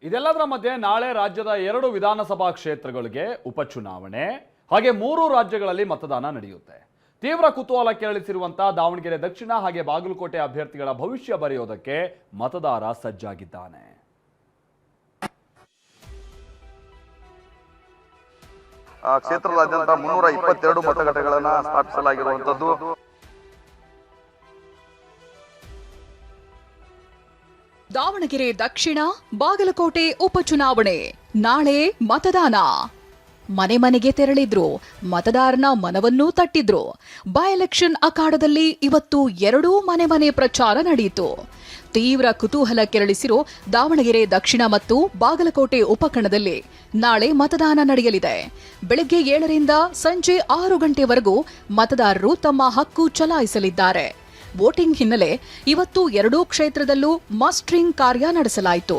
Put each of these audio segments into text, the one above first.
ಇದೆಲ್ಲದರ ಮಧ್ಯೆ ನಾಳೆ ರಾಜ್ಯದ 2 ವಿಧಾನಸಭಾ ಕ್ಷೇತ್ರಗಳಿಗೆ ಉಪಚುನಾವಣೆ ಹಾಗೆ 3 ರಾಜ್ಯಗಳಲ್ಲಿ ಮತದಾನ ನಡೆಯುತ್ತೆ. ತೀವ್ರ ಕುತೂಹಲ ಕೆರಳಿಸಿರುವಂತಹ ದಾವಣಗೆರೆ ದಕ್ಷಿಣ ಹಾಗೆ ಬಾಗಲಕೋಟೆ ಅಭ್ಯರ್ಥಿಗಳ ಭವಿಷ್ಯ ಬರೆಯೋದಕ್ಕೆ ಮತದಾರ ಸಜ್ಜಾಗಿದ್ದಾನೆ. ಕ್ಷೇತ್ರದಾದ್ಯಂತ 322 ಮತಗಟ್ಟೆಗಳನ್ನು ಸ್ಥಾಪಿಸಲಾಗಿರುವಂತದ್ದು. ದಾವಣಗೆರೆ ದಕ್ಷಿಣ ಬಾಗಲಕೋಟೆ ಉಪಚುನಾವಣೆ ನಾಳೆ ಮತದಾನ. ಮನೆ ಮನೆಗೆ ತೆರಳಿದ್ರು, ಮತದಾರನ ಮನವನ್ನೂ ತಟ್ಟಿದ್ರು. ಬೈ ಎಲೆಕ್ಷನ್ ಅಖಾಡದಲ್ಲಿ ಇವತ್ತು 2 ಮನೆ ಪ್ರಚಾರ ನಡೆಯಿತು. ತೀವ್ರ ಕುತೂಹಲ ಕೆರಳಿಸಿರೋ ದಾವಣಗೆರೆ ದಕ್ಷಿಣ ಮತ್ತು ಬಾಗಲಕೋಟೆ ಉಪಕಣದಲ್ಲಿ ನಾಳೆ ಮತದಾನ ನಡೆಯಲಿದೆ. ಬೆಳಗ್ಗೆ 7 ರಿಂದ ಸಂಜೆ 6 ಗಂಟೆವರೆಗೂ ಮತದಾರರು ತಮ್ಮ ಹಕ್ಕು ಚಲಾಯಿಸಲಿದ್ದಾರೆ. ವೋಟಿಂಗ್ ಹಿನ್ನೆಲೆ ಇವತ್ತು 2 ಕ್ಷೇತ್ರದಲ್ಲೂ ಮಸ್ಟರಿಂಗ್ ಕಾರ್ಯ ನಡೆಸಲಾಯಿತು.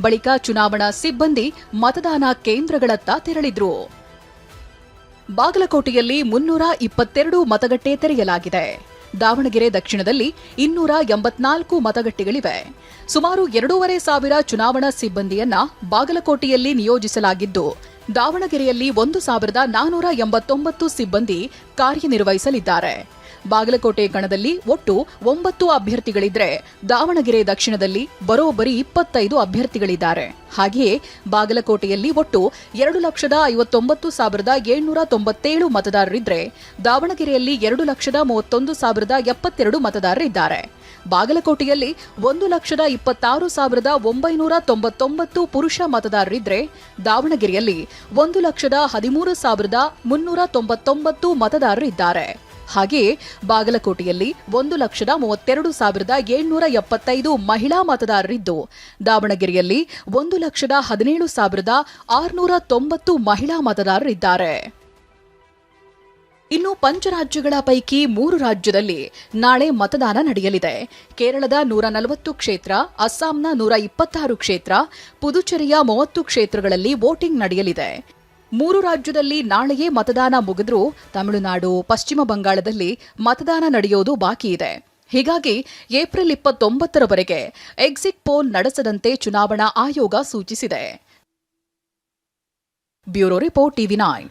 ಬಳಿಕ ಚುನಾವಣಾ ಸಿಬ್ಬಂದಿ ಮತದಾನ ಕೇಂದ್ರಗಳತ್ತ ತೆರಳಿದ್ರು. ಬಾಗಲಕೋಟೆಯಲ್ಲಿ 322 ಮತಗಟ್ಟೆ ತೆರೆಯಲಾಗಿದೆ. ದಾವಣಗೆರೆ ದಕ್ಷಿಣದಲ್ಲಿ 284 ಮತಗಟ್ಟೆಗಳಿವೆ. ಸುಮಾರು 2500 ಚುನಾವಣಾ ಸಿಬ್ಬಂದಿಯನ್ನ ಬಾಗಲಕೋಟೆಯಲ್ಲಿ ನಿಯೋಜಿಸಲಾಗಿದ್ದು, ದಾವಣಗೆರೆಯಲ್ಲಿ 1489 ಸಿಬ್ಬಂದಿ ಕಾರ್ಯನಿರ್ವಹಿಸಲಿದ್ದಾರೆ. ಬಾಗಲಕೋಟೆ ಕಣದಲ್ಲಿ ಒಟ್ಟು 9 ಅಭ್ಯರ್ಥಿಗಳಿದ್ರೆ, ದಾವಣಗೆರೆ ದಕ್ಷಿಣದಲ್ಲಿ ಬರೋಬ್ಬರಿ 25 ಅಭ್ಯರ್ಥಿಗಳಿದ್ದಾರೆ. ಹಾಗೆಯೇ ಬಾಗಲಕೋಟೆಯಲ್ಲಿ ಒಟ್ಟು 2,59,797 ಮತದಾರರಿದ್ರೆ, ದಾವಣಗೆರೆಯಲ್ಲಿ 2,31,072 ಮತದಾರರಿದ್ದಾರೆ. ಬಾಗಲಕೋಟೆಯಲ್ಲಿ 1,26,999 ಪುರುಷ ಮತದಾರರಿದ್ರೆ, ದಾವಣಗೆರೆಯಲ್ಲಿ 1,13,399 ಮತದಾರರಿದ್ದಾರೆ. ಹಾಗೆಯೇ ಬಾಗಲಕೋಟೆಯಲ್ಲಿ 1,32,775 ಮಹಿಳಾ ಮತದಾರರಿದ್ದು, ದಾವಣಗೆರೆಯಲ್ಲಿ 1,17,690 ಮಹಿಳಾ ಮತದಾರರಿದ್ದಾರೆ. ಇನ್ನು ಪಂಚರಾಜ್ಯಗಳ ಪೈಕಿ 3 ರಾಜ್ಯದಲ್ಲಿ ನಾಳೆ ಮತದಾನ ನಡೆಯಲಿದೆ. ಕೇರಳದ 140 ಕ್ಷೇತ್ರ, ಅಸ್ಸಾಂನ 126 ಕ್ಷೇತ್ರ, ಪುದುಚೇರಿಯ 30 ಕ್ಷೇತ್ರಗಳಲ್ಲಿ ವೋಟಿಂಗ್ ನಡೆಯಲಿದೆ. 3 ರಾಜ್ಯದಲ್ಲಿ ನಾಳೆಯೇ ಮತದಾನ ಮುಗಿದ್ರೂ ತಮಿಳುನಾಡು, ಪಶ್ಚಿಮ ಬಂಗಾಳದಲ್ಲಿ ಮತದಾನ ನಡೆಯೋದು ಬಾಕಿ ಇದೆ. ಹೀಗಾಗಿ ಏಪ್ರಿಲ್ 29ರವರೆಗೆ ಎಕ್ಸಿಟ್ ಪೋಲ್ ನಡೆಸದಂತೆ ಚುನಾವಣಾ ಆಯೋಗ ಸೂಚಿಸಿದೆ. Bureau report TV9.